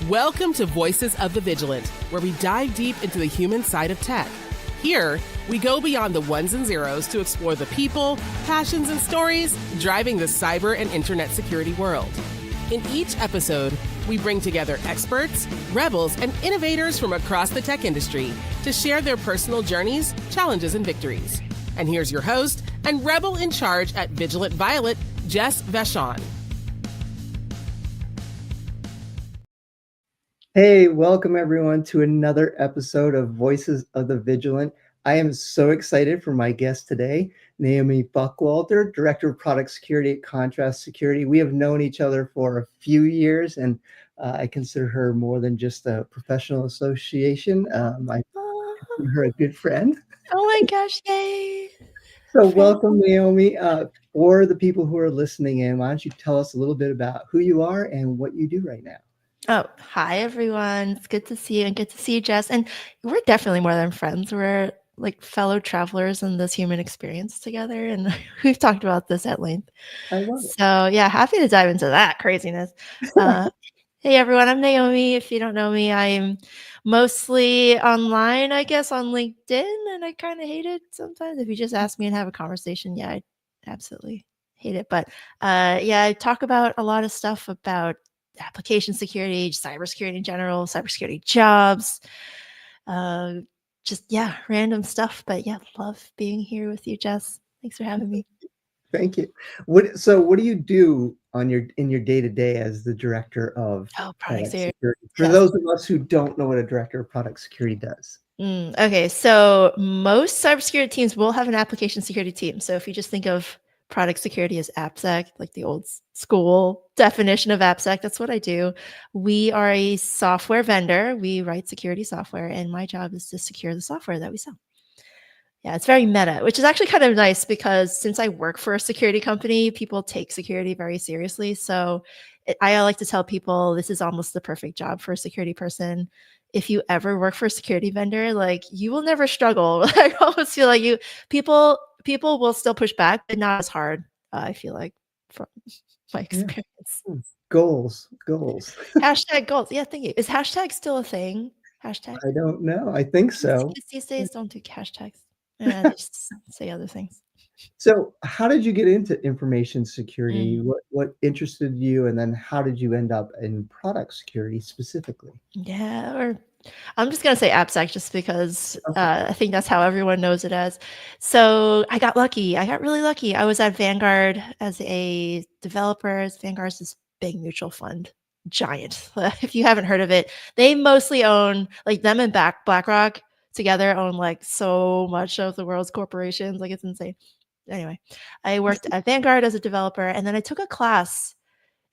Welcome to Voices of the Vigilant, where we dive deep into the human side of tech. Here, we go beyond the ones and zeros to explore the people, passions, and stories driving the cyber and internet security world. In each episode, we bring together experts, rebels, and innovators from across the tech industry to share their personal journeys, challenges, and victories. And here's your host and rebel in charge at Vigilant Violet, Jess Vachon. Hey, welcome everyone to another episode of Voices of the Vigilant. I am so excited for my guest today, Naomi Buckwalter, Director of Product Security at Contrast Security. We have known each other for a few years, and I consider her more than just a professional association. I consider her a good friend. Oh my gosh, yay! So welcome, Naomi. For the people who are listening in, why don't you tell us a little bit about who you are and what you do right now? Oh, hi everyone. It's good to see you and good to see you, Jess. And we're definitely more than friends. We're like fellow travelers in this human experience together. And we've talked about this at length. I love it. So yeah, happy to dive into that craziness. Hey everyone, I'm Naomi. If you don't know me, I'm mostly online, I guess, on LinkedIn. And I kind of hate it sometimes. If you just ask me and have a conversation, yeah, I absolutely hate it. But yeah, I talk about a lot of stuff about application security, cybersecurity in general, cybersecurity jobs, just random stuff. But yeah, love being here with you, Jess. Thanks for having me. Thank you. What do you do in your day-to-day as the director of product security? For those of us who don't know what a director of product security does. Okay, so most cybersecurity teams will have an application security team. So if you just think of product security as AppSec, like the old school definition of AppSec, that's what I do. We are a software vendor. We write security software, and my job is to secure the software that we sell. Yeah, it's very meta, which is actually kind of nice because since I work for a security company, people take security very seriously. So I like to tell people this is almost the perfect job for a security person. If you ever work for a security vendor, like you will never struggle. I always feel like people will still push back, but not as hard. I feel like from my experience. Yeah. Goals. Hashtag goals. Yeah, thank you. Is hashtag still a thing? Hashtag? I don't know. I think so. These days don't do hashtags. They just say other things. So how did you get into information security? What interested you? And then how did you end up in product security specifically? Yeah, or I'm just going to say AppSec just because I think that's how everyone knows it as. So I got lucky. I got really lucky. I was at Vanguard as a developer. Vanguard's this big mutual fund giant. If you haven't heard of it, they mostly own, like them and BlackRock together own like so much of the world's corporations. Like it's insane. Anyway, I worked at Vanguard as a developer, and then I took a class.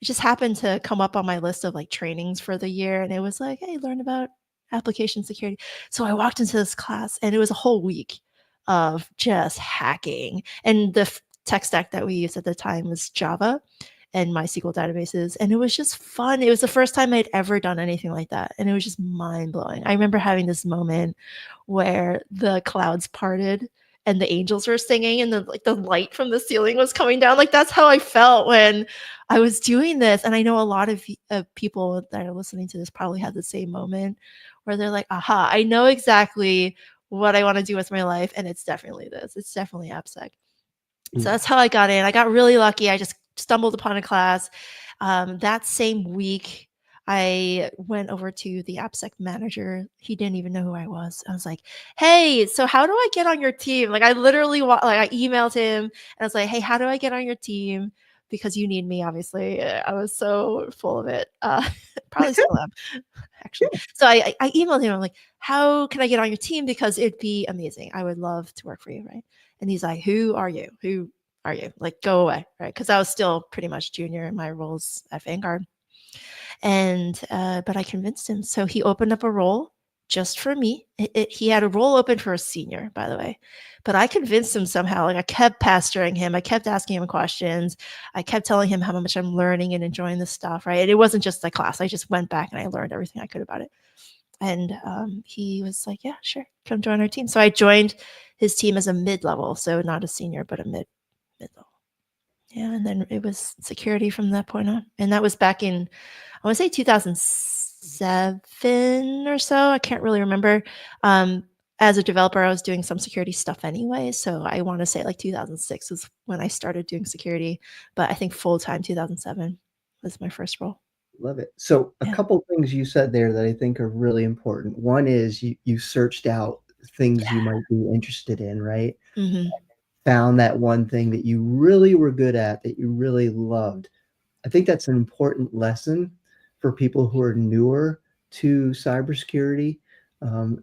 It just happened to come up on my list of like trainings for the year. And it was like, hey, learn about application security. So I walked into this class and it was a whole week of just hacking. And the tech stack that we used at the time was Java and MySQL databases. And it was just fun. It was the first time I'd ever done anything like that. And it was just mind blowing. I remember having this moment where the clouds parted and the angels were singing and the light from the ceiling was coming down. Like that's how I felt when I was doing this. And I know a lot of people that are listening to this probably had the same moment where they're like, aha, I know exactly what I want to do with my life. And it's definitely this. It's definitely AppSec. So that's how I got in. I got really lucky. I just stumbled upon a class. That same week, I went over to the AppSec manager. He didn't even know who I was. I was like, hey, so how do I get on your team? Like I literally, I emailed him and I was like, hey, how do I get on your team? Because you need me, obviously. I was so full of it. Probably still am, actually. So I emailed him. I'm like, how can I get on your team? Because it'd be amazing. I would love to work for you, right? And he's like, who are you? Who are you? Like, go away, right? Because I was still pretty much junior in my roles at Vanguard. And but I convinced him. So he opened up a role just for me. He had a role open for a senior, by the way. But I convinced him somehow. Like I kept pestering him. I kept asking him questions. I kept telling him how much I'm learning and enjoying this stuff, right? And it wasn't just a class. I just went back and I learned everything I could about it. And he was like, yeah, sure, come join our team. So I joined his team as a mid-level. So not a senior, but a mid-level. Yeah, and then it was security from that point on. And that was back in, I want to say 2006. 2007 or so. I can't really remember. As a developer, I was doing some security stuff anyway. So I want to say like 2006 was when I started doing security, but I think full-time 2007 was my first role. Love it. So a Yeah. couple things you said there that I think are really important. One is you searched out things you might be interested in, right? Mm-hmm. Found that one thing that you really were good at, that you really loved. I think that's an important lesson for people who are newer to cybersecurity,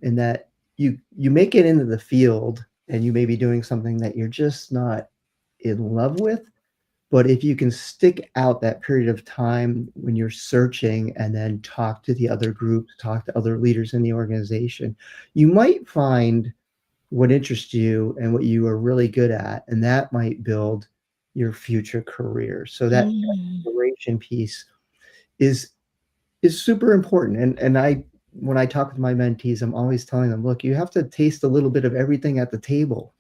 in that you may get into the field and you may be doing something that you're just not in love with. But if you can stick out that period of time when you're searching and then talk to the other groups, talk to other leaders in the organization, you might find what interests you and what you are really good at, and that might build your future career. So that Mm. exploration piece is is super important. And I when I talk with my mentees, I'm always telling them, look, you have to taste a little bit of everything at the table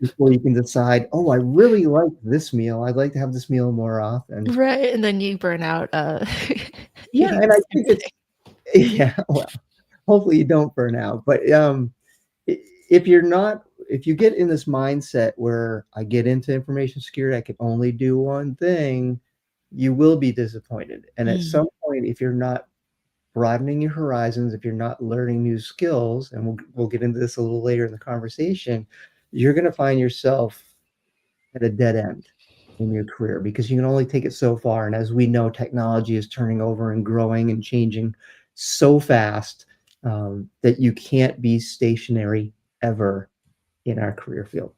before you can decide, oh, I really like this meal. I'd like to have this meal more often. Right. And then you burn out Yeah, eating and the I same think it's thing. yeah, well, hopefully you don't burn out. But if you're not, if you get in this mindset where I get into information security, I can only do one thing, you will be disappointed. And at Mm. some point, if you're not broadening your horizons, if you're not learning new skills, and we'll get into this a little later in the conversation, you're going to find yourself at a dead end in your career because you can only take it so far. And as we know, technology is turning over and growing and changing so fast, that you can't be stationary ever in our career field.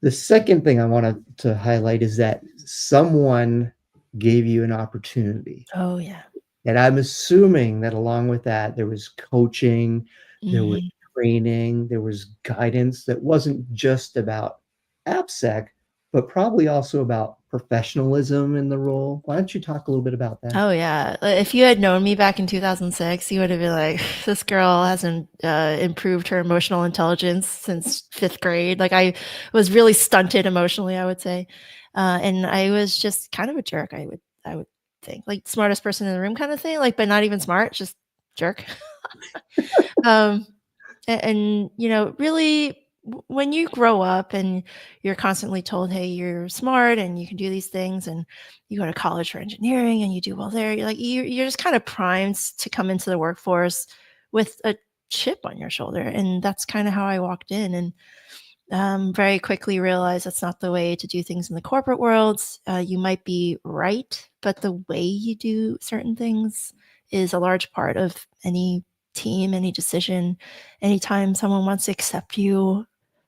The second thing I wanted to highlight is that someone gave you an opportunity. Oh, yeah. And I'm assuming that along with that, there was coaching, there was Mhm. training, there was guidance that wasn't just about AppSec, but probably also about professionalism in the role. Why don't you talk a little bit about that? Oh, yeah. If you had known me back in 2006, you would have been like, this girl hasn't improved her emotional intelligence since fifth grade. Like, I was really stunted emotionally, I would say. And I was just kind of a jerk, I would think. Like, smartest person in the room kind of thing, like, but not even smart, just jerk. Um, and really, when you grow up and you're constantly told, hey, you're smart and you can do these things, and you go to college for engineering and you do well there, you're like, you're just kind of primed to come into the workforce with a chip on your shoulder. And that's kind of how I walked in, and very quickly realized that's not the way to do things in the corporate world. You might be right, but the way you do certain things is a large part of any team, any decision. Anytime someone wants to accept you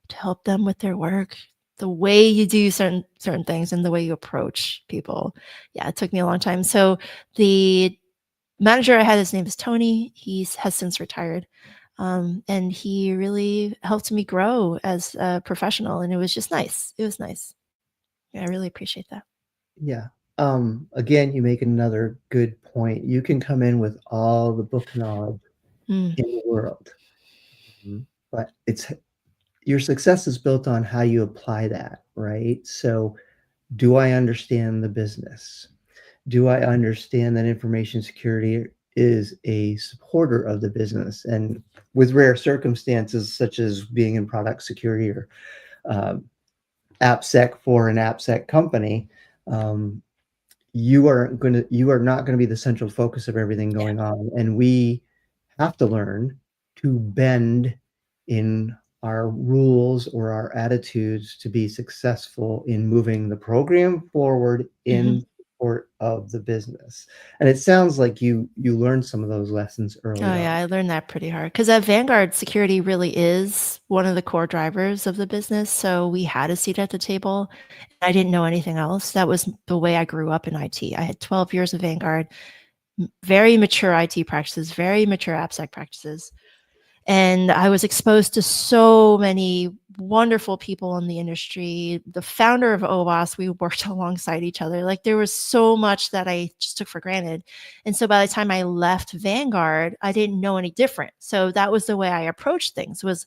to help them with their work, the way you do certain things and the way you approach people. Yeah, it took me a long time. So the manager I had, his name is Tony. He has since retired. And he really helped me grow as a professional. And it was just nice. It was nice. Yeah, I really appreciate that. Yeah. Again, you make another good point. You can come in with all the book knowledge Mm. in the world, but it's your success is built on how you apply that, right? So, do I understand the business? Do I understand that information security is a supporter of the business? And with rare circumstances, such as being in product security or um, AppSec for an AppSec company, um, you are not going to be the central focus of everything Yeah. going on, and we have to learn to bend in our rules or our attitudes to be successful in moving the program forward Mhm. in support of the business. And it sounds like you learned some of those lessons Oh, early yeah, on. I learned that pretty hard because at Vanguard, security really is one of the core drivers of the business. So we had a seat at the table. I didn't know anything else. That was the way I grew up in IT. I had 12 years of Vanguard, very mature IT practices, very mature AppSec practices. And I was exposed to so many wonderful people in the industry. The founder of OWASP, we worked alongside each other. Like, there was so much that I just took for granted. And so by the time I left Vanguard, I didn't know any different. So that was the way I approached things, was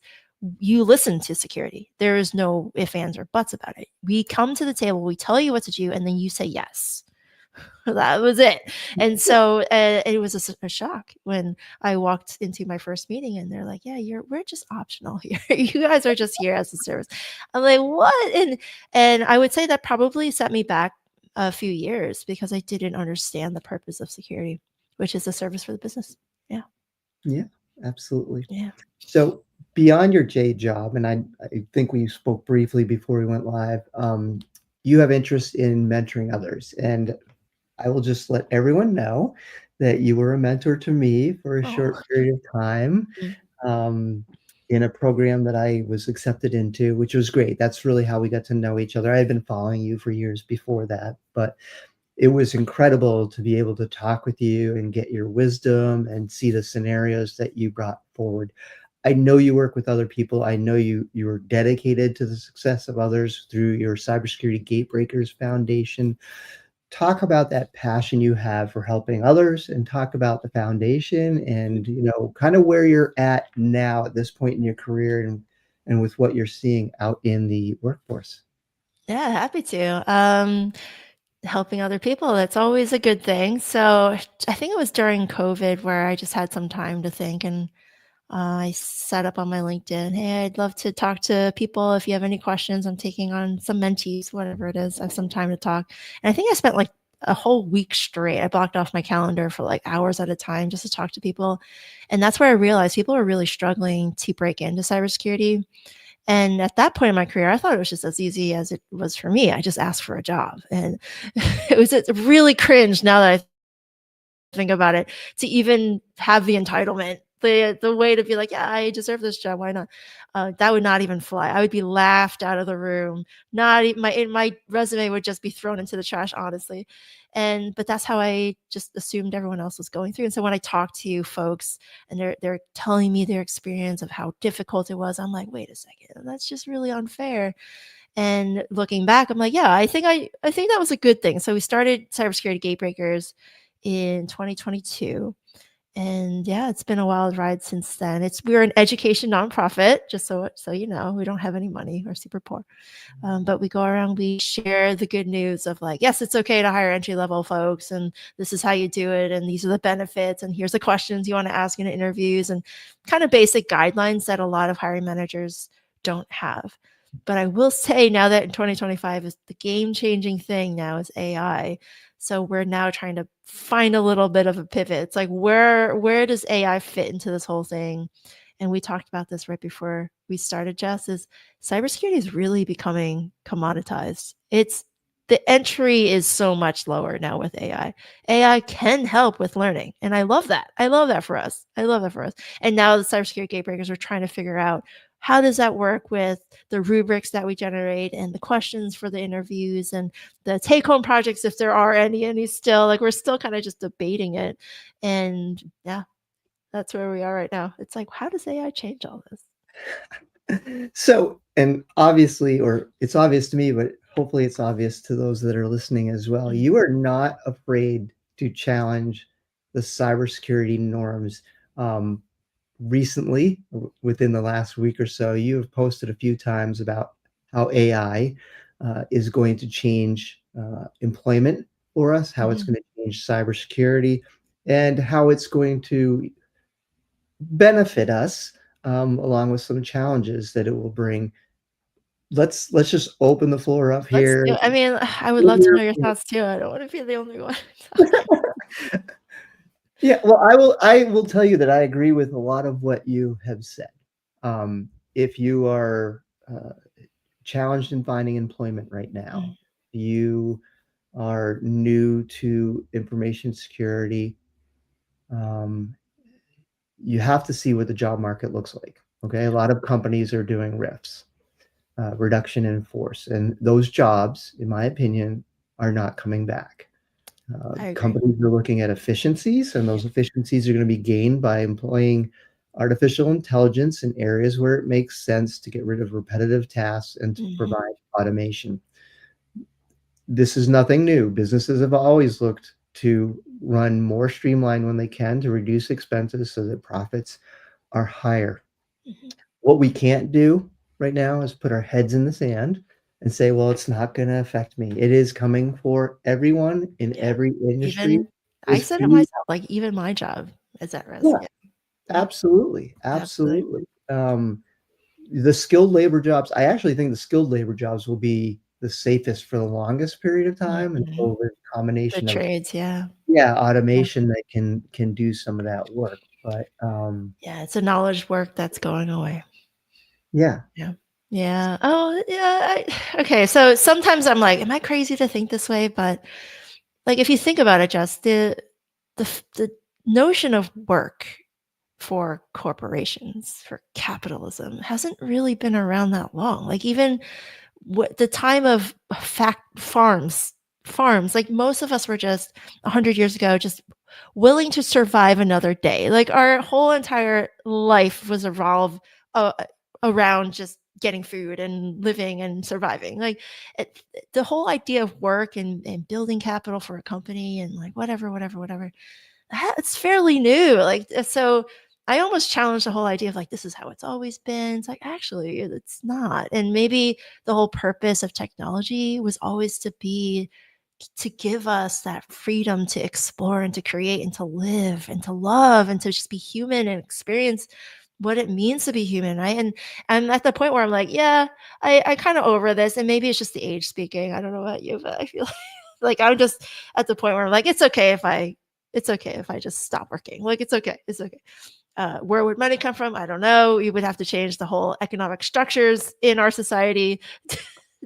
you listen to security. There is no ifs, ands, or buts about it. We come to the table, we tell you what to do, and then you say yes. That was it. And so it was a shock when I walked into my first meeting and they're like, yeah, we're just optional here. You guys are just here as a service. I'm like, what? And I would say that probably set me back a few years because I didn't understand the purpose of security, which is a service for the business. Yeah. Yeah, absolutely. Yeah. So beyond your J job, and I think we spoke briefly before we went live, you have interest in mentoring others. And I will just let everyone know that you were a mentor to me for a Oh. short period of time, Mm. in a program that I was accepted into, which was great. That's really how we got to know each other. I had been following you for years before that, but it was incredible to be able to talk with you and get your wisdom and see the scenarios that you brought forward. I know you work with other people. I know you're dedicated to the success of others through your Cybersecurity Gatebreakers Foundation. Talk about that passion you have for helping others and talk about the foundation and, kind of where you're at now at this point in your career and with what you're seeing out in the workforce. Yeah, happy to. Helping other people, that's always a good thing. So I think it was during COVID where I just had some time to think and I set up on my LinkedIn, hey, I'd love to talk to people. If you have any questions, I'm taking on some mentees, whatever it is. I have some time to talk. And I think I spent like a whole week straight. I blocked off my calendar for like hours at a time just to talk to people. And that's where I realized people are really struggling to break into cybersecurity. And at that point in my career, I thought it was just as easy as it was for me. I just asked for a job. And it's really cringe now that I think about it, to even have the entitlement, the way to be like, yeah, I deserve this job. Why not? That would not even fly. I would be laughed out of the room. Not even my resume would just be thrown into the trash, honestly. But that's how I just assumed everyone else was going through. And so when I talk to folks and they're telling me their experience of how difficult it was, I'm like, wait a second, that's just really unfair. And looking back, I'm like, yeah, I think that was a good thing. So we started Cybersecurity Gatebreakers in 2022. And yeah, it's been a wild ride since then. We're an education nonprofit, just so you know, we don't have any money. We're super poor. But we go around, we share the good news of like, yes, it's okay to hire entry level folks, and this is how you do it, and these are the benefits, and here's the questions you want to ask in interviews, and kind of basic guidelines that a lot of hiring managers don't have. But I will say now that in 2025 is the game-changing thing now is AI. So we're now trying to find a little bit of a pivot. It's like where does AI fit into this whole thing? And we talked about this right before we started, Jess, is cybersecurity is really becoming commoditized. The entry is so much lower now with AI. AI can help with learning. And I love that. I love that for us. I love that for us. And now the cybersecurity gatebreakers are trying to figure out how does that work with the rubrics that we generate and the questions for the interviews and the take-home projects, if there are any still, like we're still kind of just debating it. And yeah, that's where we are right now. It's like, how does AI change all this? So, and obviously, or it's obvious to me, but hopefully it's obvious to those that are listening as well. You are not afraid to challenge the cybersecurity norms. Recently, within the last week or so, you have posted a few times about how AI is going to change employment for us, how it's going to change cybersecurity, and how it's going to benefit us, along with some challenges that it will bring. Let's just open the floor up Let's here. do I mean, I would love to know your thoughts too. I don't want to be the only one. Yeah, well, I will tell you that I agree with a lot of what you have said. If you are challenged in finding employment right now, you are new to information security, you have to see what the job market looks like. Okay, a lot of companies are doing RIFs, reduction in force, and those jobs, in my opinion, are not coming back. I agree. Companies are looking at efficiencies, and those efficiencies are going to be gained by employing artificial intelligence in areas where it makes sense to get rid of repetitive tasks and to provide automation. This is nothing new. Businesses have always looked to run more streamlined when they can to reduce expenses so that profits are higher. What we can't do right now is put our heads in the sand and say, well, it's not going to affect me. It is coming for everyone in Yeah. every industry. Even I Is said it food. myself, like, even my job is at risk. Yeah, Yeah. Mhm. absolutely. Absolutely. Absolutely. The skilled labor jobs, I actually think the skilled labor jobs will be the safest for the longest period of time Mhm. until the The combination of, trades, yeah. yeah, Yeah. automation that can do some of that work. But Yeah, it's a knowledge work that's going away. yeah. Yeah. Yeah. Oh, yeah, okay, so sometimes I'm like, "Am I crazy to think this way?" But, like, if you think about it, just the notion of work for corporations, for capitalism, hasn't really been around that long. Like, even what the time of fact farms, like, most of us were just 100 years ago just willing to survive another day. Like, our whole entire life was evolved uh, around just getting food and living and surviving. Like, the whole idea of work and building capital for a company and, like, whatever, it's fairly new. Like, so I almost challenge the whole idea of, like, this is how it's always been. It's like, actually, it's not. And maybe the whole purpose of technology was always to give us that freedom to explore and to create and to live and to love and to just be human and experience what it means to be human, right? And I'm at the point where I'm like, yeah, I kind of over this, and maybe it's just the age speaking. I don't know about you, but I feel like I'm just at the point where I'm like, it's okay if I just stop working. Like, it's okay. Where would money come from? I don't know. You would have to change the whole economic structures in our society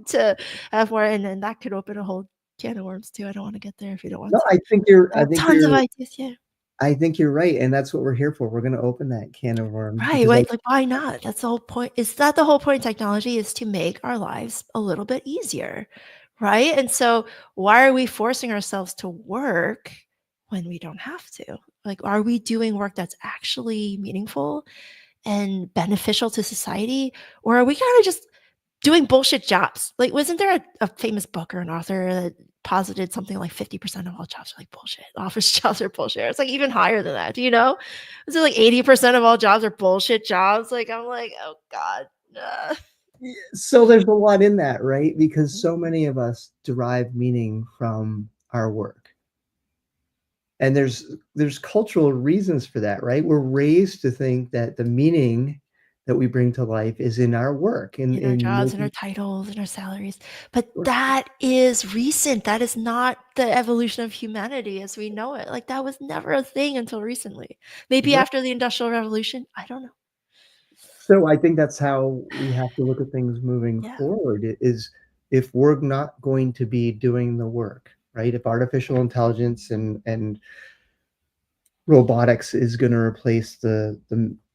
to have more, and then that could open a whole can of worms too. I don't want to get there if you don't want No, to. I think you're I have tons of ideas. Yeah. right, and that's what we're here for. We're gonna open that can of worms Right, because I right, like, why not? That's the whole point. Is that the whole point of technology is to make our lives a little bit easier, right? And so, why are we forcing ourselves to work when we don't have to? Like, are we doing work that's actually meaningful and beneficial to society? Or are we kinda just doing bullshit jobs? Like, wasn't there a famous book or an author that posited something like 50% of all jobs are like bullshit? Office jobs are bullshit. It's like even higher than that. Do you know? Is it like 80% of all jobs are bullshit jobs? Like, I'm like, oh God. so there's a lot in that, right? Because so many of us derive meaning from our work. And there's cultural reasons for that, right? We're raised to think that the meaning that we bring to life is in our work, In our in jobs, in our making titles, in our salaries. But sure. that is recent. That is not the evolution of humanity as we know it. Like, that was never a thing until recently. Maybe Right. after the Industrial Revolution. I don't know. So I think that's how we have to look at things moving Yeah. forward is if we're not going to be doing the work, right? If artificial intelligence and robotics is going to replace the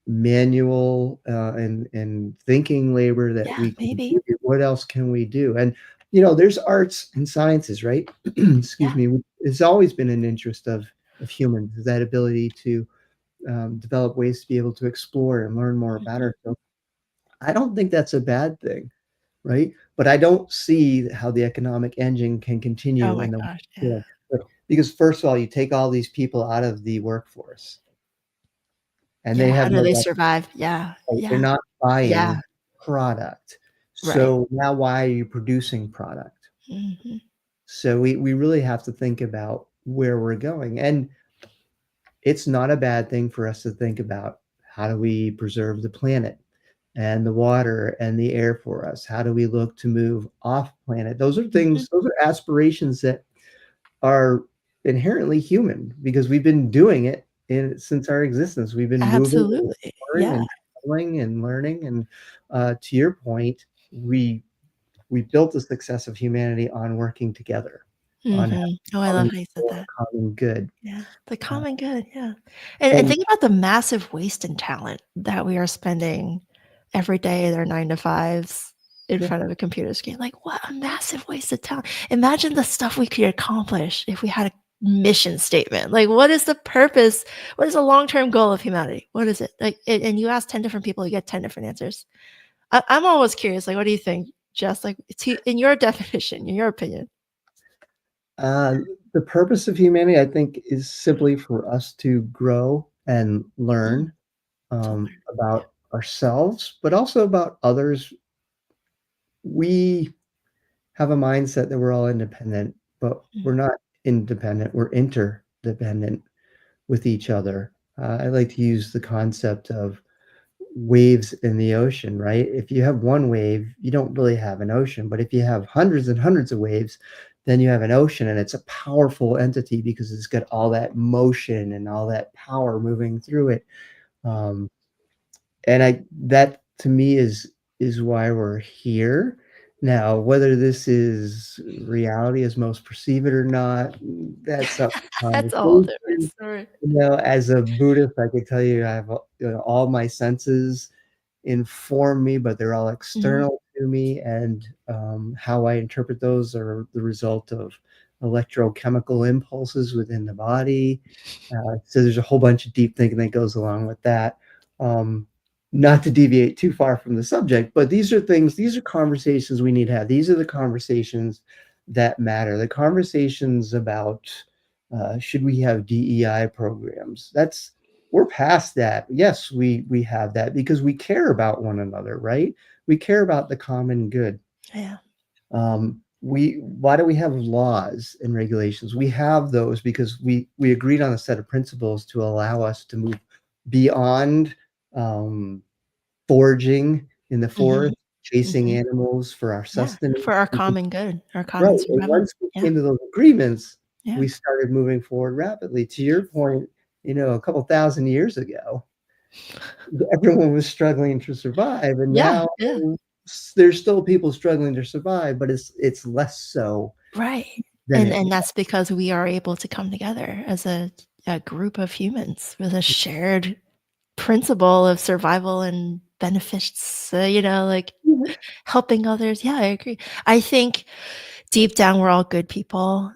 manual and thinking labor that Yeah, we maybe. contribute, what else can we do? And there's arts and sciences, right? Excuse Yeah. me. It's always been an interest of humans, is that ability to develop ways to be able to explore and learn more about Mhm. ourselves. I don't think that's a bad thing, right? But I don't see how the economic engine can Oh continue my in the gosh, yeah. yeah, because first of all, you take all these people out of the workforce, and they Yeah, how have do no they job, survive? Yeah, right? They're yeah, not yeah, buying product. right. So now why are you producing product? Mhm. So we really have to think about where we're going. And it's not a bad thing for us to think about how do we preserve the planet and the water and the air for us? How do we look to move off planet? Mhm. Those are aspirations that are inherently human because we've been doing it since our existence. We've been moving and Absolutely, exploring yeah. and traveling and learning. And to your point, we built the success of humanity on working together, on having Mhm. Oh, I love common how you said goal, that. common good. Yeah, the Uh, common good, yeah. And and think about the massive waste and talent that we are spending every day, their 9 to 5s in yeah, front of a computer screen. Like, what a massive waste of talent. Imagine the stuff we could accomplish if we had a mission statement. Like, what is the purpose? What is the long-term goal of humanity? What is it? Like, and you ask 10 different people, you get 10 different answers. I'm always curious, like, what do you think? Just like, in your definition, in your opinion. uh, the purpose of humanity, I think, is simply for us to grow and Mm, learn to learn. Yeah. about ourselves, but also about others. We have a mindset that we're all independent, but we're not independent. We're interdependent with each other. I like to use the concept of waves in the ocean, right? If you have one wave, you don't really have an ocean. But if you have hundreds and hundreds of waves, then you have an ocean, and it's a powerful entity because it's got all that motion and all that power moving through it. Um, and that to me is why we're here. Now, whether this is reality as most perceive it or not, that's up for That's a whole different conversation. story. As a Buddhist, I could tell you I have all my senses inform me, but they're all external to me, and how I interpret those are the result of electrochemical impulses within the body. So there's a whole bunch of deep thinking that goes along with that. Um, Not to deviate too far from the subject, but these are conversations we need to have. These are the conversations that matter. The conversations about should we have DEI programs? We're past that. Yes, we have that because we care about one another, right? We care about the common good. Yeah. Why do we have laws and regulations? We have those because we agreed on a set of principles to allow us to move beyond um, foraging in the forest, chasing animals for our Yeah. sustenance. For our common good, our Right, common and survival. once we Yeah. came to those agreements, Yeah. we started moving forward rapidly. To your point, a couple thousand years ago, everyone was struggling to survive, and Yeah. now Yeah. there's still people struggling to survive, but it's less so Right. than And it was. that's because we are able to come together as a group of humans with a shared principle of survival and benefits, like helping others. Yeah, I agree. I think deep down we're all good people.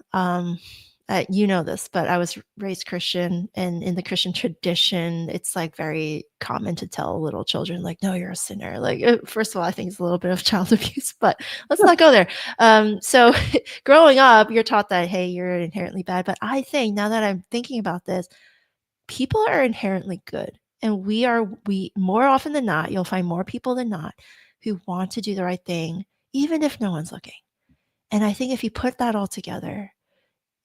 You know this, but I was raised Christian, and in the Christian tradition, it's like very common to tell little children, like, "No, you're a sinner." Like, first of all, I think it's a little bit of child abuse, but let's not go there. So, growing up, you're taught that, hey, you're inherently bad. But I think now that I'm thinking about this, people are inherently good, and we more often than not, you'll find more people than not who want to do the right thing, even if no one's looking. And I think if you put that all together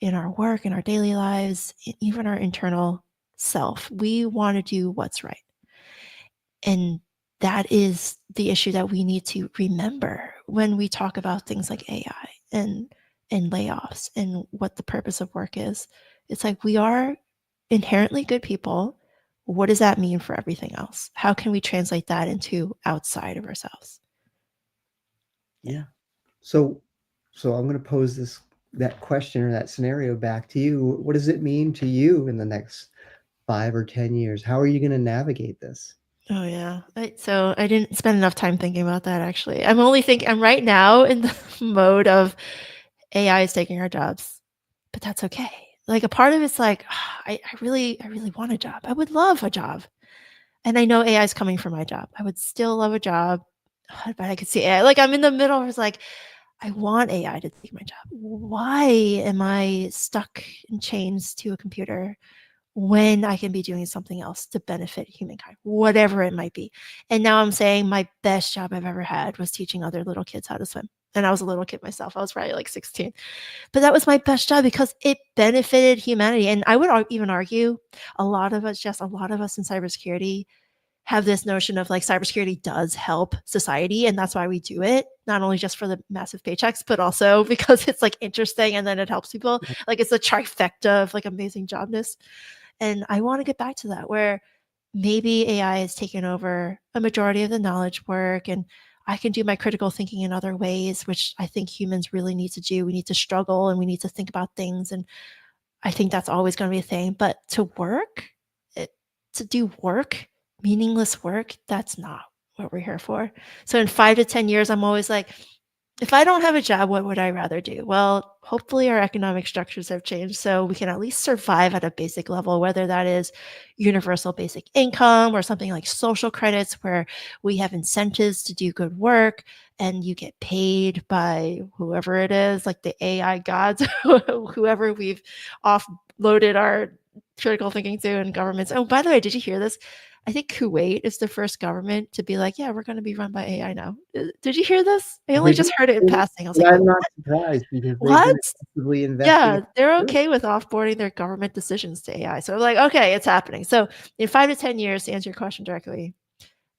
in our work, in our daily lives, even our internal self, we want to do what's right. And that is the issue that we need to remember when we talk about things like AI and layoffs and what the purpose of work is. It's like we are inherently good people. What does that mean for everything else? How can we translate that into outside of ourselves? Yeah. So I'm going to pose that question or that scenario back to you. What does it mean to you in the next 5 or 10 years? How are you going to navigate this? Oh yeah. So I didn't spend enough time thinking about that actually. I'm right now in the mode of AI is taking our jobs, but that's okay. Like a part of it's like, I really want a job. I would love a job. And I know AI is coming for my job. I would still love a job, but I could see AI. Like I'm in the middle. It's like, I want AI to take my job. Why am I stuck in chains to a computer when I can be doing something else to benefit humankind, whatever it might be? And now I'm saying my best job I've ever had was teaching other little kids how to swim. And I was a little kid myself. I was probably like 16. But that was my best job because it benefited humanity. And I would even argue a lot of us in cybersecurity have this notion of like cybersecurity does help society, and that's why we do it, not only just for the massive paychecks, but also because it's like interesting and then it helps people. Like it's a trifecta of like amazing jobness. And I want to get back to that where maybe AI has taken over a majority of the knowledge work, and I can do my critical thinking in other ways, which I think humans really need to do. We need to struggle and we need to think about things. And I think that's always going to be a thing. But to do work, meaningless work, that's not what we're here for. So in 5 to 10 years, I'm always like, if I don't have a job, what would I rather do? Well, hopefully our economic structures have changed so we can at least survive at a basic level, whether that is universal basic income or something like social credits where we have incentives to do good work and you get paid by whoever it is, like the AI gods, whoever we've offloaded our critical thinking too in governments. Oh, by the way, did you hear this? I think Kuwait is the first government to be like, yeah, we're going to be run by AI now. Did you hear this? I only They just do. heard it in passing. I was like, I'm not surprised because they've what? been actively investing Yeah, in they're it. okay with offboarding their government decisions to AI. So I'm like, okay, it's happening. So in 5 to 10 years, to answer your question directly,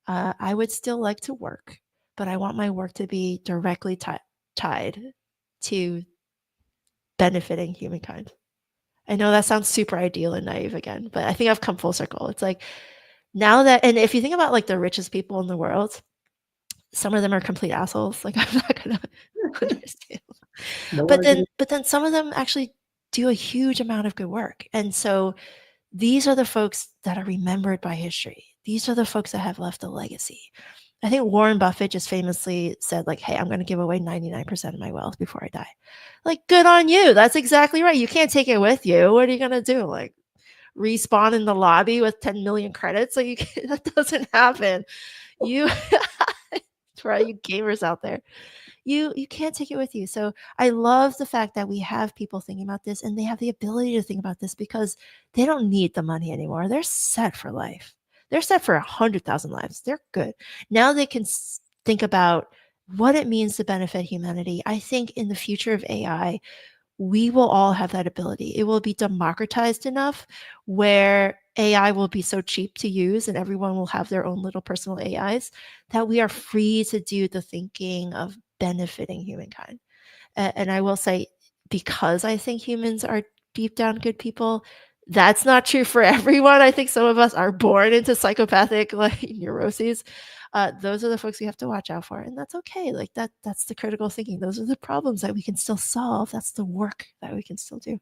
I would still like to work, but I want my work to be directly tied to benefiting humankind. I know that sounds super ideal and naive again, but I think I've come full circle. It's like now that, and if you think about like the richest people in the world, some of them are complete assholes. Like I'm not gonna understand. No But then, argument. but then some of them actually do a huge amount of good work. And so these are the folks that are remembered by history. These are the folks that have left a legacy. I think Warren Buffett just famously said, like, hey, I'm going to give away 99% of my wealth before I die. Like, good on you. That's exactly right. You can't take it with you. What are you going to do? Like, respawn in the lobby with 10 million credits? Like, that doesn't happen. You, for all you gamers out there, you can't take it with you. So I love the fact that we have people thinking about this and they have the ability to think about this because they don't need the money anymore. They're set for life. They're set for 100,000 lives. They're good. Now they can think about what it means to benefit humanity. I think in the future of AI, we will all have that ability. It will be democratized enough where AI will be so cheap to use and everyone will have their own little personal AIs that we are free to do the thinking of benefiting humankind. And I will say, because I think humans are deep down good people, that's not true for everyone. I think some of us are born into psychopathic like neuroses. Those are the folks we have to watch out for, and that's okay. Like that's the critical thinking. Those are the problems that we can still solve. That's the work that we can still do.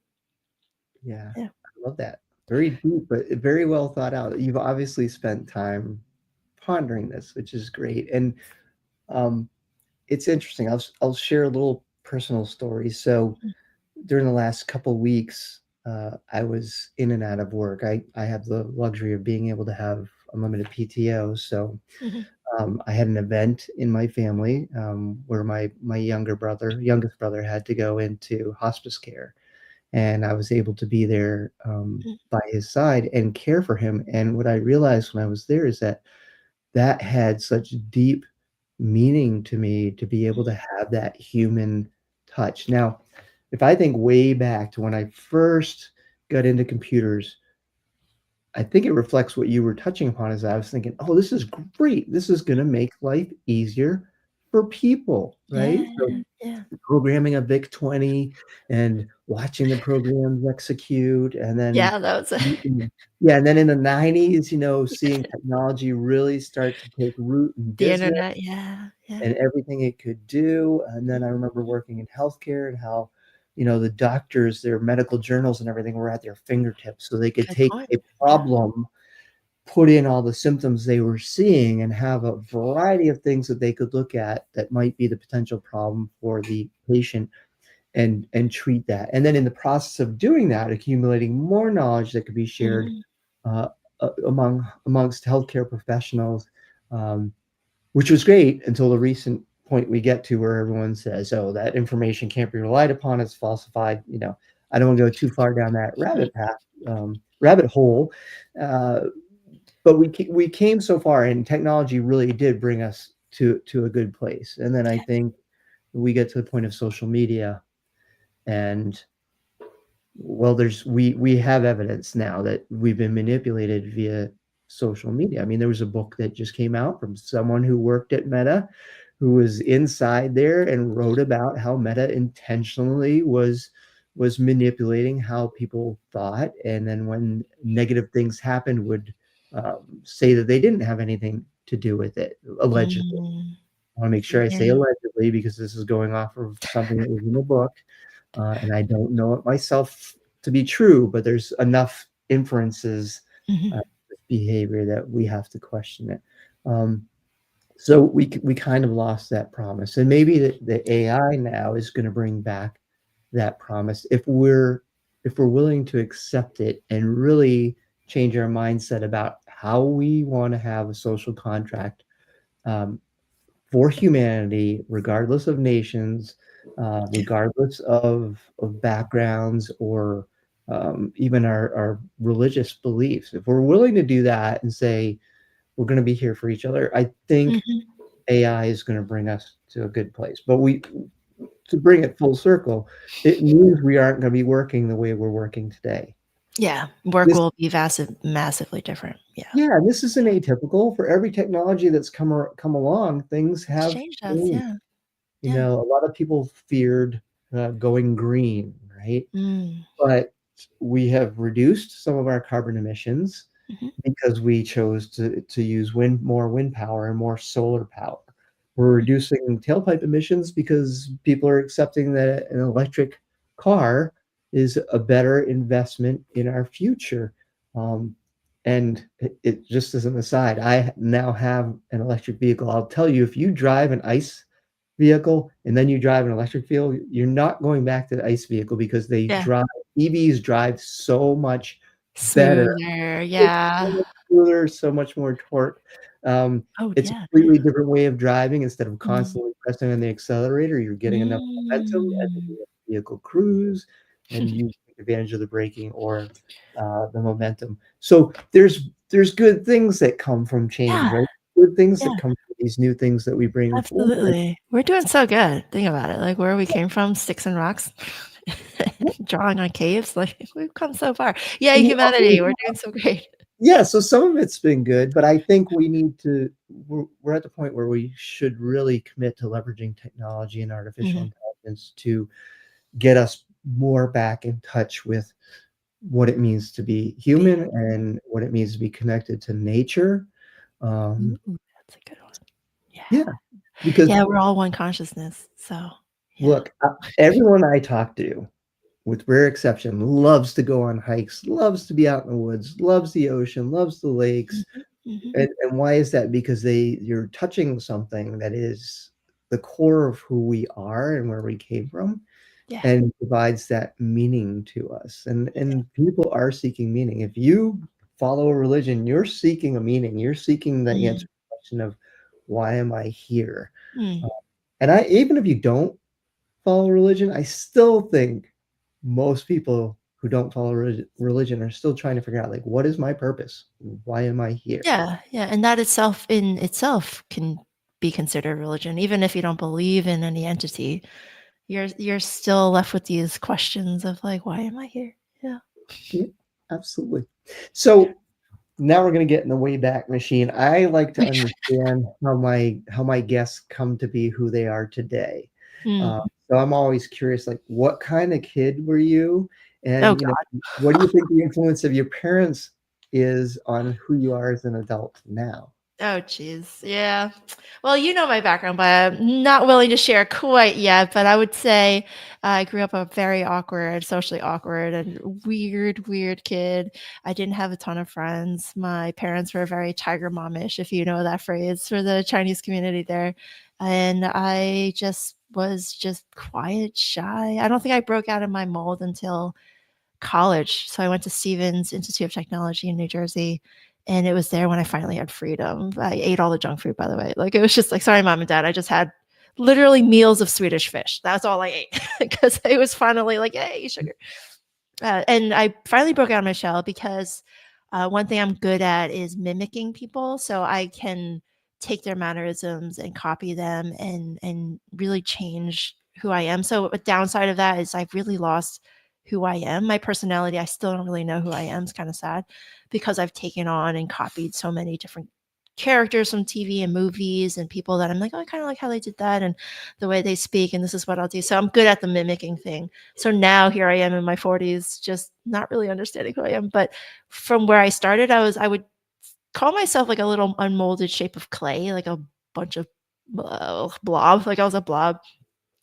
Yeah, Yeah. I love that. Very deep, but very well thought out. You've obviously spent time pondering this, which is great. And it's interesting. I'll share a little personal story. So during the last couple of weeks, I was in and out of work. I have the luxury of being able to have unlimited PTO. So Mhm. I had an event in my family where my youngest brother, had to go into hospice care, and I was able to be there Mhm. by his side and care for him. And what I realized when I was there is that that had such deep meaning to me to be able to have that human touch. Now, if I think way back to when I first got into computers, I think it reflects what you were touching upon as I was thinking, oh, this is great. This is going to make life easier for people, right? So Yeah. Yeah. programming a VIC-20 and watching the programs execute, and then Yeah. That was yeah, and then in the 90s, seeing technology really start to take root in the business internet. Yeah. Yeah. and everything it could do. And then I remember working in healthcare and how, the doctors, their medical journals and everything were at their fingertips. So they could Good take point. a Yeah. problem, put in all the symptoms they were seeing, and have a variety of things that they could look at that might be the potential problem for the patient and treat that. And then in the process of doing that, accumulating more knowledge that could be shared Mhm. uh, amongst healthcare professionals. Which was great until the recent point we get to where everyone says, "Oh, that information can't be relied upon; it's falsified." I don't want to go too far down that rabbit hole, uh, but we came so far, and technology really did bring us to a good place. And then I think we get to the point of social media, and well, we have evidence now that we've been manipulated via social media. I mean, there was a book that just came out from someone who worked at Meta, who was inside there and wrote about how Meta intentionally was manipulating how people thought, and then when negative things happened, would say that they didn't have anything to do with it, allegedly. Mm. I want to make sure I say Yeah. allegedly because this is going off of something that was in the book, and I don't know it myself to be true, but there's enough inferences Mhm. with behavior that we have to question it. Um, so we kind of lost that promise, and maybe the AI now is going to bring back that promise if we're willing to accept it and really change our mindset about how we want to have a social contract um, for humanity, regardless of nations, regardless of backgrounds or even our religious beliefs. If we're willing to do that and say we're going to be here for each other, I think AI is going to bring us to a good place. But to bring it full circle, it means we aren't going to be working the way we're working today. Yeah, work This, will be massively different. Yeah, yeah, this isn't atypical. For every technology that's come along, things it's have changed us. changed. Yeah, You yeah. know, a lot of people feared going green, right? Mm. But we have reduced some of our carbon emissions Mhm. because we chose to use more wind power and more solar power. We're reducing tailpipe emissions because people are accepting that an electric car is a better investment in our future. Um, and it just as an aside, I now have an electric vehicle. I'll tell you, if you drive an ICE vehicle and then you drive an electric vehicle, you're not going back to the ICE vehicle because Yeah, EVs drive so much better. smoother. It's so Yeah. much smoother, so much more torque. Oh, It's a yeah. completely different way of driving. Instead of Mm. constantly pressing on the accelerator, you're getting enough momentum as Mm. the vehicle cruise, and you take advantage of the braking or the momentum. So there's good things that come from change, Yeah, right? Good things yeah, that come from these new things that we bring forward. absolutely. We're doing so good. Think about it. Like where we came from, sticks and rocks, drawing on caves. Like we've come so far. Yay, humanity. We're doing so great. Yeah, so some of it's been good, but I think we need to we're at the point where we should really commit to leveraging technology and artificial Mhm. intelligence to get us more back in touch with what it means to be Be human and what it means to be connected to nature. Ooh, Um, that's a good one. Yeah. yeah, because Yeah, we're all one consciousness. So, yeah. look, everyone I talk to, with rare exception, loves to go on hikes, loves to be out in the woods, loves the ocean, loves the lakes. Mhm, mhm. And why is that? Because you're touching something that is the core of who we are and where we came from, Yeah, and provides that meaning to us. And people are seeking meaning. If you follow a religion, you're seeking a meaning. You're seeking the answer mm, to the question of why am I here? mm. And I even if you don't follow religion, I still think most people who don't follow religion are still trying to figure out like what is my purpose? Why am I here? Yeah, yeah, and that itself in itself can be considered religion. Even if you don't believe in any entity, you're still left with these questions of like, "Why am I here?" Yeah. Yeah, absolutely. So now we're going to get in the Wayback Machine. I like to understand how my guests come to be who they are today. Uh, Mm. so I'm always curious, like, what kind of kid were you? Oh, And, you know, god. what do you think the influence of your parents is on who you are as an adult now? Oh, jeez. Yeah. Well, you know my background, but I'm not willing to share quite yet. But I would say I grew up a very awkward, socially awkward, and weird kid. I didn't have a ton of friends. My parents were very tiger momish, if you know that phrase, for the Chinese community there. And I just was just quiet, shy. I don't think I broke out of my mold until college. So I went to Stevens Institute of Technology in New Jersey. And it was there when I finally had freedom. I ate all the junk food, by the way. Like it was just like, sorry, mom and dad. I just had literally meals of Swedish fish. That's all I ate because it was finally like, hey, sugar. And I finally broke out of my shell because one thing I'm good at is mimicking people. So I can take their mannerisms and copy them and really change who I am. So a downside of that is I've really lost who I am. My personality, I still don't really know who I am. It's kind of sad because I've taken on and copied so many different characters from TV and movies and people that I'm like, oh, I kind of like how they did that and the way they speak, and this is what I'll do. So I'm good at the mimicking thing. So now here I am in my 40s, just not really understanding who I am. But from where I started, I would call myself like a little unmolded shape of clay, like a bunch of blob. Like I was a blob.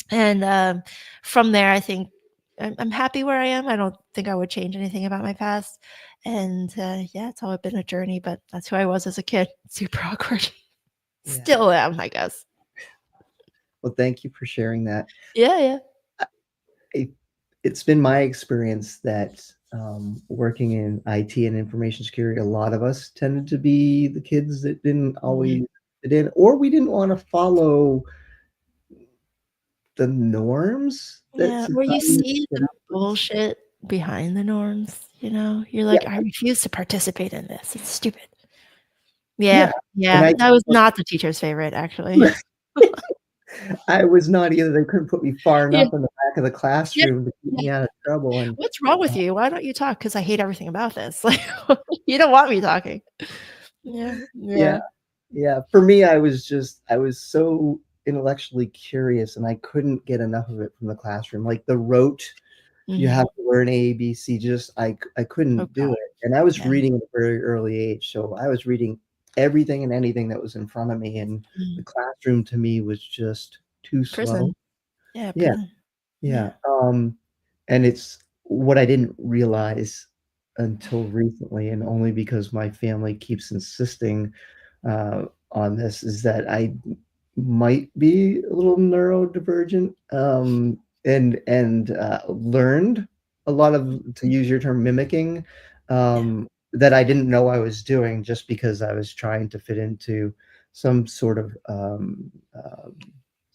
And from there, I think I'm happy where I am. I don't think I would change anything about my past. And yeah, it's always been a journey, but that's who I was as a kid. Super awkward. Yeah. Still am, I guess. Well, thank you for sharing that. Yeah, yeah. It, it's been my experience that working in IT and information security, a lot of us tended to be the kids that didn't Mhm. always fit in, or we didn't want to follow the norms that Yeah, where you society see set the up for us. bullshit behind the norms, You're Yeah, like, I refuse to participate in this. It's stupid. yeah. Yeah. And Yeah. That was not the teacher's favorite, actually. I was not either. They couldn't put me far Yeah. enough in the back of the Yeah. classroom to keep Yeah. me out of trouble. And What's wrong with you? Why don't you talk? Because I hate everything about this. Like, you don't want me talking. Yeah. yeah, Yeah. yeah. For me, I was so intellectually curious and I couldn't get enough of it from the classroom. Like the rote, you have Mhm. to learn A, B, C, just I Oh couldn't do God. it. And I was Yeah. reading at a very early age. So I was reading everything and anything that was in front of me. And the Mm. classroom to me was just too slow. Prison. Yeah. Yeah. Prison. Yeah, Yeah. and it's what I didn't realize until recently, and only because my family keeps insisting, on this, is that I might be a little neurodivergent, and learned a lot of, to use your term, mimicking, Yeah. that I didn't know I was doing just because I was trying to fit into some sort of,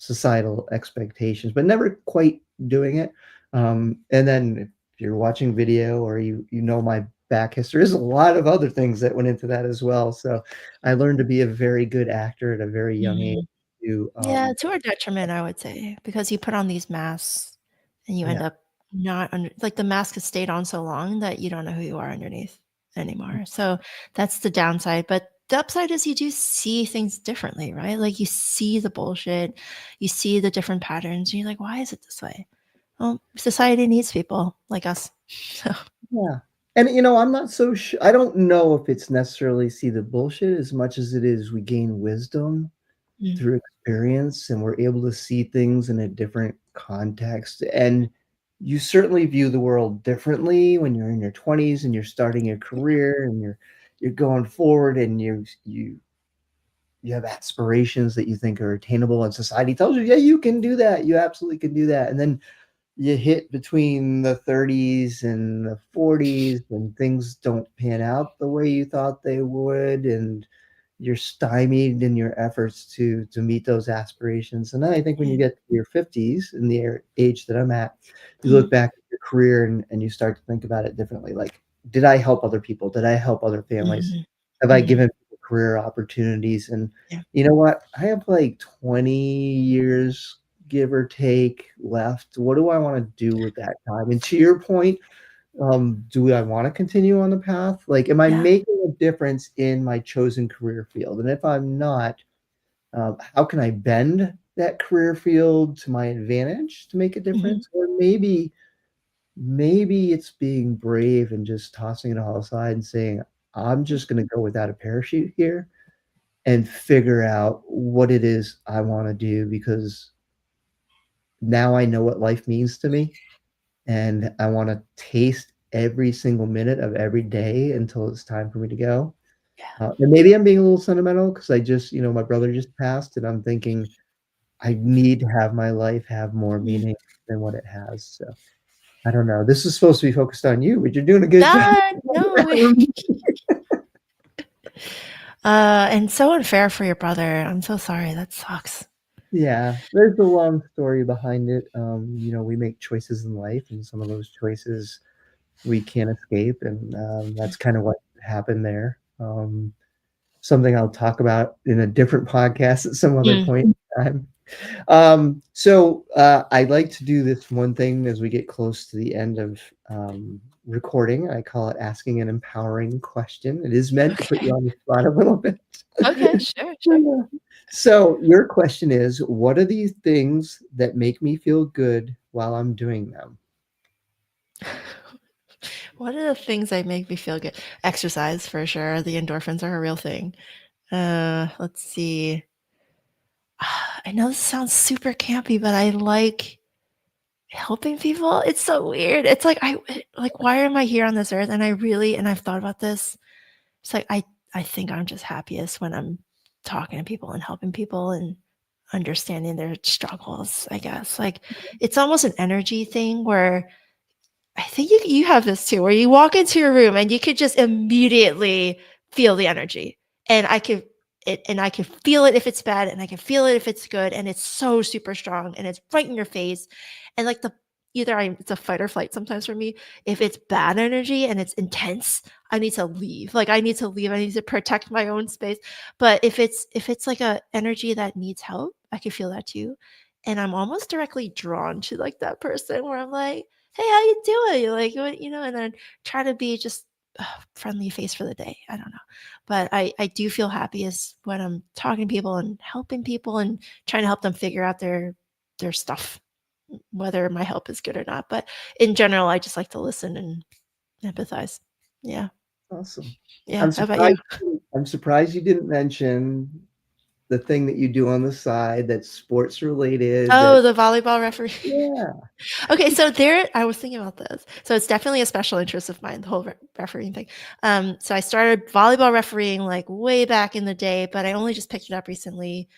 societal expectations, but never quite doing it. And then if you're watching video or you know my back history, there's a lot of other things that went into that as well. So I learned to be a very good actor at a very young age. Mhm. To Yeah, to our detriment, I would say, because you put on these masks and you yeah, end up not under like the mask has stayed on so long that you don't know who you are underneath anymore. So that's the downside. But the upside is you do see things differently, right? Like you see the bullshit, you see the different patterns, and you're like, why is it this way? Well, society needs people like us. So yeah. And I'm not so sure. I don't know if it's necessarily see the bullshit as much as it is we gain wisdom mm, through experience, and we're able to see things in a different context. And you certainly view the world differently when you're in your 20s and you're starting your career and you're going forward, and you have aspirations that you think are attainable, and society tells you, yeah, you can do that, you absolutely can do that. And then you hit between the 30s and the 40s and things don't pan out the way you thought they would, and you're stymied in your efforts to meet those aspirations. And then I think when you mm, get to your 50s, in the age that I'm at, you look mm, back at your career and you start to think about it differently. Like, did I help other people? Did I help other families? mhm, Have I mhm. given people career opportunities? And Yeah. you know what? I have like 20 years, give or take, left. What do I want to do with that time? And to your point, do I want to continue on the path? Like, am I Yeah. making a difference in my chosen career field? And if I'm not, how can I bend that career field to my advantage to make a Mhm. difference? Or maybe it's being brave and just tossing it all aside and saying, I'm just going to go without a parachute here and figure out what it is I want to do, because now I know what life means to me, and I want to taste every single minute of every day until it's time for me to go. Yeah. And maybe I'm being a little sentimental because I just, my brother just passed, and I'm thinking I need to have my life have more Mm. meaning than what it has. So I don't know. This is supposed to be focused on you, but you're doing a good job. No. And so unfair for your brother. I'm so sorry. That sucks. Yeah, there's a long story behind it. We make choices in life, and some of those choices we can't escape, and that's kind of what happened there. Something I'll talk about in a different podcast at some other Mm. point in time. I like to do this one thing as we get close to the end of recording. I call it asking an empowering question. It is meant to put you Okay. on the spot a little bit. Okay. Sure. Sure. So your question is, what are these things that make me feel good while I'm doing them? What are the things that make me feel good? Exercise for sure. The endorphins are a real thing. Let's see. I know this sounds super campy, but I like helping people. It's so weird. It's like why am I here on this earth? And I've thought about this. It's like I think I'm just happiest when I'm talking to people and helping people and understanding their struggles, I guess. Like it's almost an energy thing where I think you have this too, where you walk into your room and you could just immediately feel the energy. And I can feel it if it's bad and I can feel it if it's good. And it's so super strong and it's right in your face. And like it's a fight or flight sometimes for me. If it's bad energy and it's intense, I need to leave. Like I need to leave. I need to protect my own space. But if it's like a energy that needs help, I can feel that too. And I'm almost directly drawn to like that person where I'm like, hey, how you doing? Like what, and then try to be just a friendly face for the day. I don't know. But I do feel happiest when I'm talking to people and helping people and trying to help them figure out their stuff, whether my help is good or not. But in general, I just like to listen and empathize. Yeah. Awesome. Yeah. How about you? I'm surprised you didn't mention the thing that you do on the side that's sports related. Oh, the volleyball referee. Yeah. Okay, so I was thinking about this. So it's definitely a special interest of mine, the whole refereeing thing. So I started volleyball refereeing like way back in the day, but I only just picked it up recently.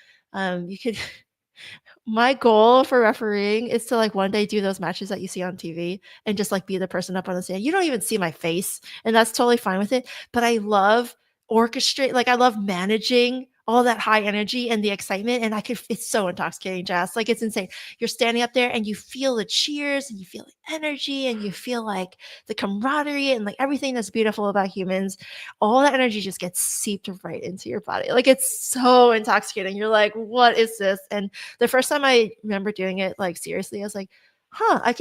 My goal for refereeing is to like one day do those matches that you see on TV and just like be the person up on the stand. You don't even see my face, and that's totally fine with it. But I love I love managing all that high energy and the excitement. And it's so intoxicating, Jess. Like it's insane. You're standing up there and you feel the cheers and you feel the energy and you feel like the camaraderie and like everything that's beautiful about humans. All that energy just gets seeped right into your body. Like it's so intoxicating. You're like, what is this? And the first time I remember doing it, like seriously, I was like,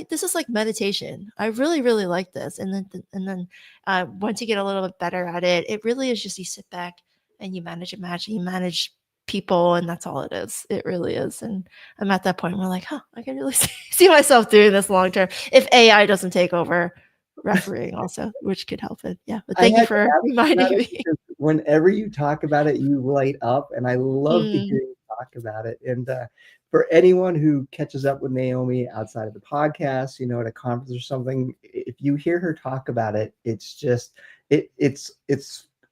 this is like meditation. I really, really like this. And then once you get a little bit better at it, it really is just you sit back and you manage a match and you manage people, and that's all it is. It really is. And I'm at that point where like, I can really see myself doing this long term if AI doesn't take over refereeing also, which could help it. Yeah. But thank you for reminding me. Whenever you talk about it, you light up, and I love to hear you talk about it. And for anyone who catches up with Naomi outside of the podcast, at a conference or something, if you hear her talk about it, it's just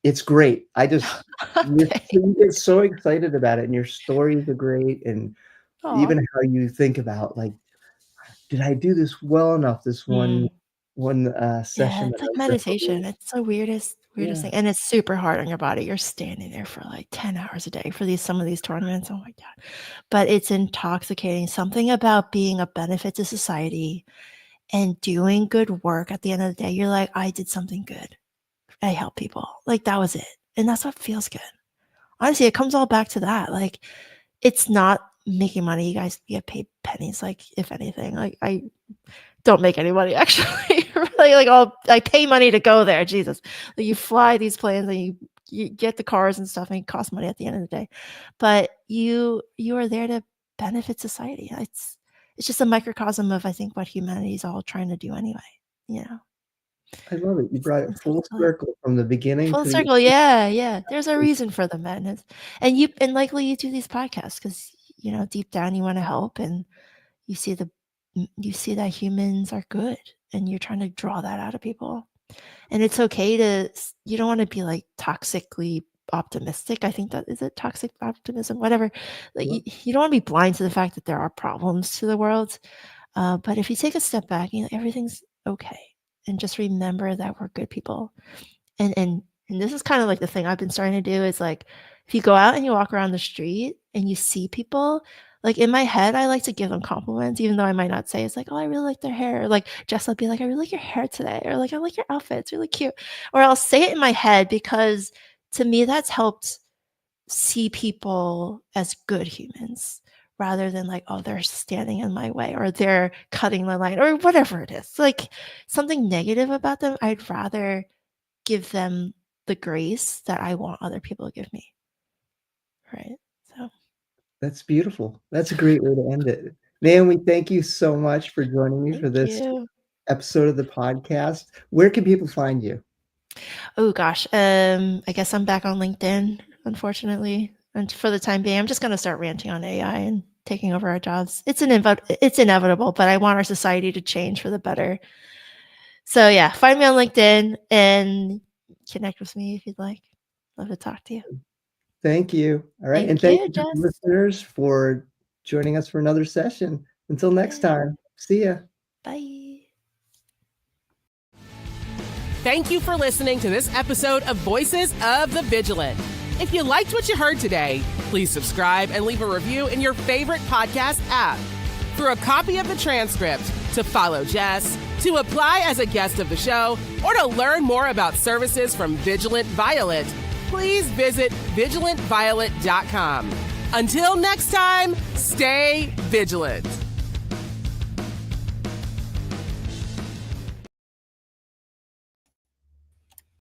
it's great. You get so excited about it, and your stories are great, and even how you think about like, did I do this well enough? This one session. Yeah, it's like meditation. It's the weirdest thing, and it's super hard on your body. You're standing there for like 10 hours a day for some of these tournaments. Oh my god! But it's intoxicating. Something about being a benefit to society and doing good work. At the end of the day, you're like, I did something good. I help people. Like that was it. And that's what feels good. Honestly, it comes all back to that. Like it's not making money. You guys get paid pennies. Like if anything, like I don't make any money actually. Really, like I pay money to go there. Jesus. Like you fly these planes and you get the cars and stuff, and it costs money at the end of the day. But you are there to benefit society. It's just a microcosm of I think what humanity is all trying to do anyway. I love it. You brought it full circle from the beginning. Full circle, yeah. There's a reason for the madness, and likely you do these podcasts because deep down you want to help, and you see that humans are good, and you're trying to draw that out of people, and it's okay you don't want to be like toxically optimistic. I think that is it, toxic optimism, whatever. Like you don't want to be blind to the fact that there are problems to the world, but if you take a step back, everything's okay. And just remember that we're good people. And this is kind of like the thing I've been starting to do is like, if you go out and you walk around the street and you see people, like in my head, I like to give them compliments, even though I might not say it's like, oh, I really like their hair. Or like Jess will be like, I really like your hair today. Or like, I like your outfit. It's really cute. Or I'll say it in my head because to me, that's helped see people as good humans, rather than like, oh, they're standing in my way or they're cutting my line or whatever it is. Like something negative about them, I'd rather give them the grace that I want other people to give me. Right. So that's beautiful. That's a great way to end it. Naomi, thank you so much for joining me for this episode of the podcast. Where can people find you? Oh gosh. I guess I'm back on LinkedIn, unfortunately. And for the time being, I'm just going to start ranting on AI and taking over our jobs. It's inevitable, but I want our society to change for the better. So yeah, find me on LinkedIn and connect with me if you'd like. Love to talk to you. Thank you. All right. Thank you to listeners for joining us for another session. Until next time, see ya. Bye. Thank you for listening to this episode of Voices of the Vigilant. If you liked what you heard today, please subscribe and leave a review in your favorite podcast app. For a copy of the transcript, To follow Jess, to apply as a guest of the show, or to learn more about services from Vigilant Violet, please visit vigilantviolet.com. Until next time, stay vigilant.